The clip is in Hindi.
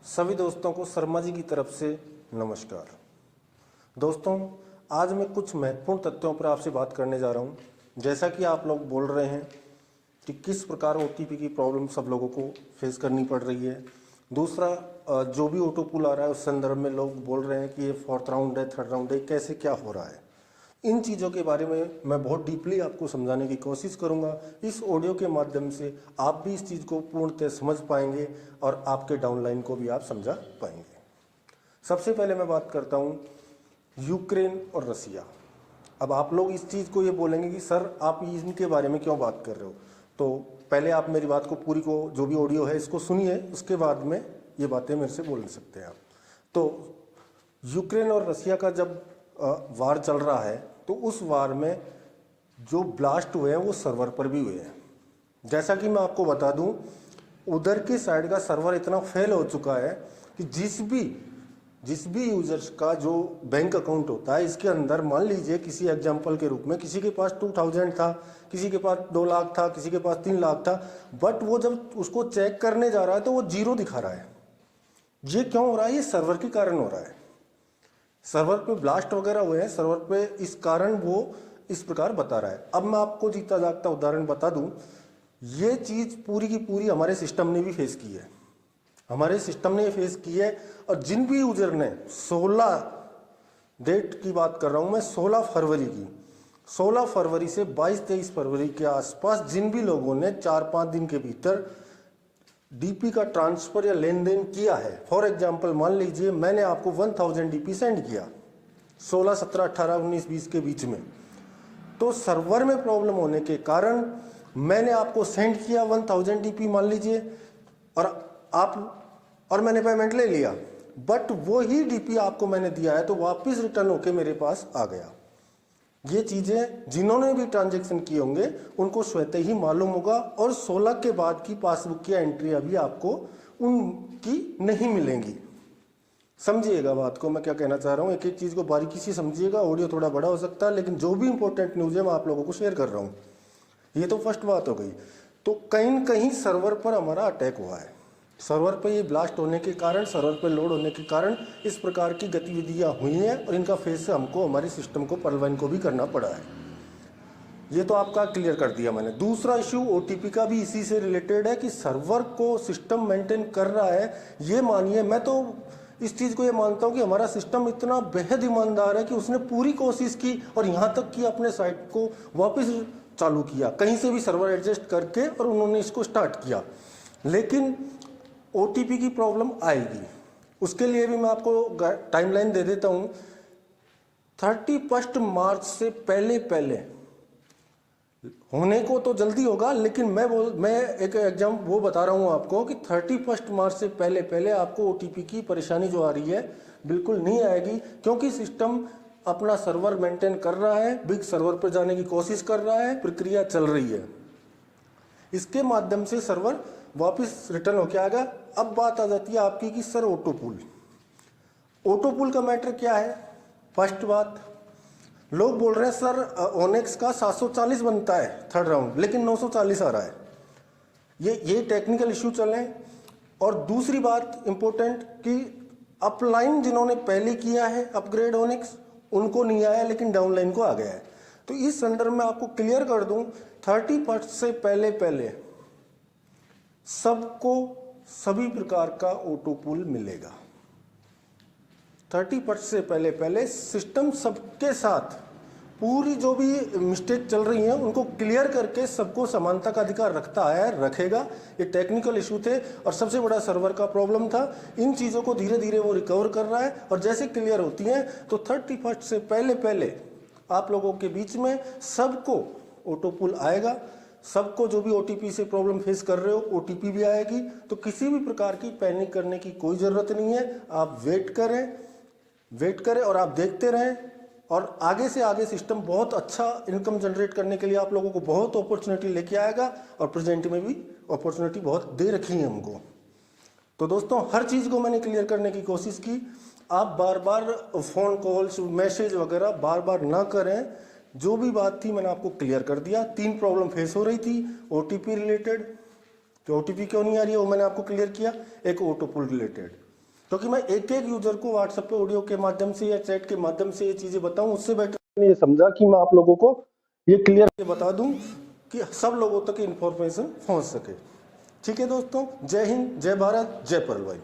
सभी दोस्तों को शर्मा जी की तरफ से नमस्कार। दोस्तों, आज मैं कुछ महत्वपूर्ण तथ्यों पर आपसे बात करने जा रहा हूं। जैसा कि आप लोग बोल रहे हैं कि किस प्रकार ओटीपी की प्रॉब्लम सब लोगों को फेस करनी पड़ रही है। दूसरा, जो भी ऑटो पुल आ रहा है उस संदर्भ में लोग बोल रहे हैं कि ये 4th राउंड है, 3rd राउंड है, कैसे क्या हो रहा है। इन चीज़ों के बारे में मैं बहुत डीपली आपको समझाने की कोशिश करूंगा। इस ऑडियो के माध्यम से आप भी इस चीज़ को पूर्णतः समझ पाएंगे और आपके डाउनलाइन को भी आप समझा पाएंगे। सबसे पहले मैं बात करता हूं यूक्रेन और रसिया। अब आप लोग इस चीज़ को ये बोलेंगे कि सर आप इनके बारे में क्यों बात कर रहे हो। तो पहले आप मेरी बात को पूरी को जो भी ऑडियो है इसको सुनिए, उसके बाद में ये बातें मेरे से बोल सकते हैं आप। तो यूक्रेन और रसिया का जब वार चल रहा है तो उस वार में जो ब्लास्ट हुए हैं वो सर्वर पर भी हुए हैं। जैसा कि मैं आपको बता दूं, उधर की साइड का सर्वर इतना फेल हो चुका है कि जिस भी यूजर्स का जो बैंक अकाउंट होता है, इसके अंदर मान लीजिए किसी एग्जांपल के रूप में किसी के पास 2000 था, किसी के पास 2 लाख था, किसी के पास 3 लाख था, बट वो जब उसको चेक करने जा रहा है तो वो 0 दिखा रहा है। ये क्यों हो रहा है? ये सर्वर के कारण हो रहा है। सर्वर पे ब्लास्ट वगैरह हुए हैं सर्वर पे, इस कारण वो इस प्रकार बता रहा है। अब मैं आपको जीता जागता उदाहरण बता दूं, ये चीज पूरी की पूरी हमारे सिस्टम ने भी फेस की है। हमारे सिस्टम ने फेस की है और जिन भी यूजर ने 16 डेट की बात कर रहा हूं मैं, 16 फरवरी की, 16 फरवरी से 22-23 फरवरी के आसपास जिन भी लोगों ने 4-5 दिन के भीतर डीपी का ट्रांसफर या लेन देन किया है, फॉर एग्जांपल मान लीजिए मैंने आपको 1000 डीपी सेंड किया 16, 17, 18, 19, 20 के बीच में, तो सर्वर में प्रॉब्लम होने के कारण मैंने आपको सेंड किया 1000 डीपी मान लीजिए, और मैंने पेमेंट ले लिया, बट वो ही डीपी आपको मैंने दिया है तो वापस रिटर्न होके मेरे पास आ गया। ये चीजें जिन्होंने भी ट्रांजैक्शन किए होंगे उनको स्वतः ही मालूम होगा, और 16 के बाद की पासबुक की एंट्री अभी आपको उनकी नहीं मिलेंगी। समझिएगा बात को, मैं क्या कहना चाह रहा हूं, एक एक चीज को बारीकी से समझिएगा। ऑडियो थोड़ा बड़ा हो सकता है, लेकिन जो भी इंपॉर्टेंट न्यूज है मैं आप लोगों को शेयर कर रहा हूं। ये तो फर्स्ट बात हो गई। तो कहीं न कहीं सर्वर पर हमारा अटैक हुआ है। सर्वर पे ये ब्लास्ट होने के कारण, सर्वर पे लोड होने के कारण इस प्रकार की गतिविधियां हुई हैं और इनका फेस हमको, हमारे सिस्टम को, पर्लवाइन को भी करना पड़ा है। ये तो आपका क्लियर कर दिया मैंने। दूसरा इश्यू ओटीपी का भी इसी से रिलेटेड है कि सर्वर को सिस्टम मेंटेन कर रहा है। ये मानिए, मैं तो इस चीज को ये मानता हूं कि हमारा सिस्टम इतना बेहद ईमानदार है कि उसने पूरी कोशिश की और यहां तक कि अपने साइट को वापस चालू किया, कहीं से भी सर्वर एडजस्ट करके, और उन्होंने इसको स्टार्ट किया। लेकिन ओटीपी की प्रॉब्लम आएगी, उसके लिए भी मैं आपको टाइमलाइन दे देता हूं। 31 मार्च से पहले होने को तो जल्दी होगा, लेकिन मैं एक एग्जाम वो बता रहा हूं आपको कि 31 मार्च से पहले आपको ओटीपी की परेशानी जो आ रही है बिल्कुल नहीं आएगी, क्योंकि सिस्टम अपना सर्वर मेंटेन कर रहा है, बिग सर्वर पर जाने की कोशिश कर रहा है, प्रक्रिया चल रही है। इसके माध्यम से सर्वर वापस रिटर्न होके आएगा। अब बात आ जाती है आपकी कि सर ऑटो पुल का मैटर क्या है। फर्स्ट बात, लोग बोल रहे हैं सर ओनेक्स का 740 बनता है 3rd राउंड, लेकिन 940 आ रहा है। ये टेक्निकल इश्यू चल रहे हैं। और दूसरी बात इंपॉर्टेंट कि अपलाइन जिन्होंने पहले किया है अपग्रेड ओनेक्स, उनको नहीं आया, लेकिन डाउनलाइन को आ गया है। तो इस संदर्भ में आपको क्लियर कर दूं, 31 से पहले सबको सभी प्रकार का ऑटो पुल मिलेगा। 31 से पहले सिस्टम सबके साथ पूरी जो भी मिस्टेक चल रही है उनको क्लियर करके सबको समानता का अधिकार रखता है, रखेगा। ये टेक्निकल इशू थे और सबसे बड़ा सर्वर का प्रॉब्लम था। इन चीज़ों को धीरे धीरे वो रिकवर कर रहा है, और जैसे क्लियर होती हैं तो 31 से पहले आप लोगों के बीच में सबको ऑटो पुल आएगा। सबको जो भी ओटीपी से प्रॉब्लम फेस कर रहे हो ओटीपी भी आएगी। तो किसी भी प्रकार की पैनिक करने की कोई ज़रूरत नहीं है। आप वेट करें और आप देखते रहें, और आगे से आगे सिस्टम बहुत अच्छा इनकम जनरेट करने के लिए आप लोगों को बहुत अपॉर्चुनिटी लेके आएगा, और प्रेजेंट में भी अपॉर्चुनिटी बहुत दे रखी है हमको। तो दोस्तों, हर चीज़ को मैंने क्लियर करने की कोशिश की। आप बार बार फ़ोन कॉल्स, मैसेज वगैरह बार ना करें। जो भी बात थी मैंने आपको क्लियर कर दिया। 3 प्रॉब्लम फेस हो रही थी ओटीपी रिलेटेड, कि ओटीपी क्यों नहीं आ रही है वो मैंने आपको क्लियर किया। एक ऑटो पुल रिलेटेड, क्योंकि मैं एक एक यूजर को व्हाट्सएप पे ऑडियो के माध्यम से या चैट के माध्यम से ये चीजें बताऊं, उससे बेटर मैंने ये समझा कि मैं आप लोगों को ये क्लियर बता दूं कि सब लोगों तक इन्फॉर्मेशन पहुंच सके। ठीक है दोस्तों, जय हिंद, जय भारत, जय परल भाई।